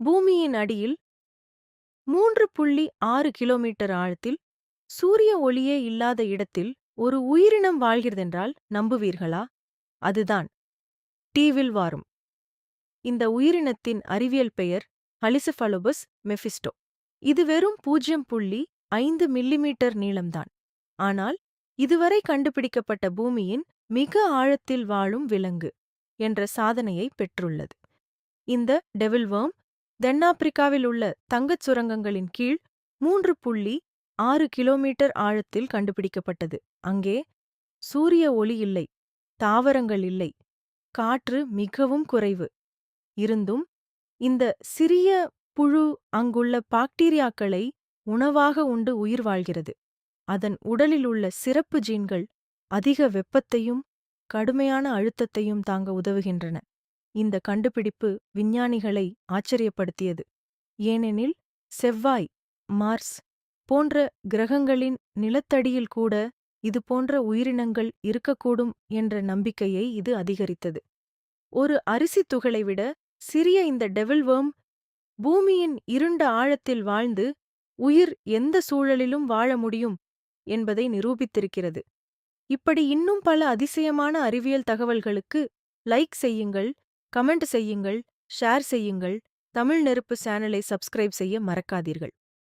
பூமியின் அடியில் 3.6 கிலோமீட்டர் ஆழத்தில் சூரிய ஒளியே இல்லாத இடத்தில் ஒரு உயிரினம் வாழ்கிறதென்றால் நம்புவீர்களா? அதுதான் டீவில் வாரும். இந்த உயிரினத்தின் அறிவியல் பெயர் ஹலிசஃபலோபஸ் மெஃபிஸ்டோ. இது வெறும் 0.5 மில்லிமீட்டர் நீளம்தான். ஆனால் இதுவரை கண்டுபிடிக்கப்பட்ட பூமியின் மிக ஆழத்தில் வாழும் விலங்கு என்ற சாதனையை பெற்றுள்ளது. இந்த டெவில் வேர்ம் தென்னாப்பிரிக்காவில் உள்ள தங்கச் சுரங்கங்களின் கீழ் 3.6 கிலோமீட்டர் ஆழத்தில் கண்டுபிடிக்கப்பட்டது. அங்கே சூரிய ஒளி இல்லை, தாவரங்கள் இல்லை, காற்று மிகவும் குறைவு. இருந்தும் இந்த சிறிய புழு அங்குள்ள பாக்டீரியாக்களை உணவாக உண்டு உயிர் வாழ்கிறது. அதன் உடலில் உள்ள சிறப்பு ஜீன்கள் அதிக வெப்பத்தையும் கடுமையான அழுத்தத்தையும் தாங்க உதவுகின்றன. இந்த கண்டுபிடிப்பு விஞ்ஞானிகளை ஆச்சரியப்படுத்தியது. ஏனெனில் செவ்வாய், மார்ஸ் போன்ற கிரகங்களின் நிலத்தடியில் கூட இதுபோன்ற உயிரினங்கள் இருக்கக்கூடும் என்ற நம்பிக்கையை இது அதிகரித்தது. ஒரு அரிசித் துகளை விட சிறிய இந்த டெவில் வேர்ம் பூமியின் இருண்ட ஆழத்தில் வாழ்ந்து உயிர் எந்த சூழலிலும் வாழ முடியும் என்பதை நிரூபித்திருக்கிறது. இப்படி இன்னும் பல அதிசயமான அறிவியல் தகவல்களுக்கு லைக் செய்யுங்கள், கமெண்ட் செய்யுங்கள், ஷேர் செய்யுங்கள். தமிழ் நெருப்பு சேனலை சப்ஸ்கிரைப் செய்ய மறக்காதீர்கள்.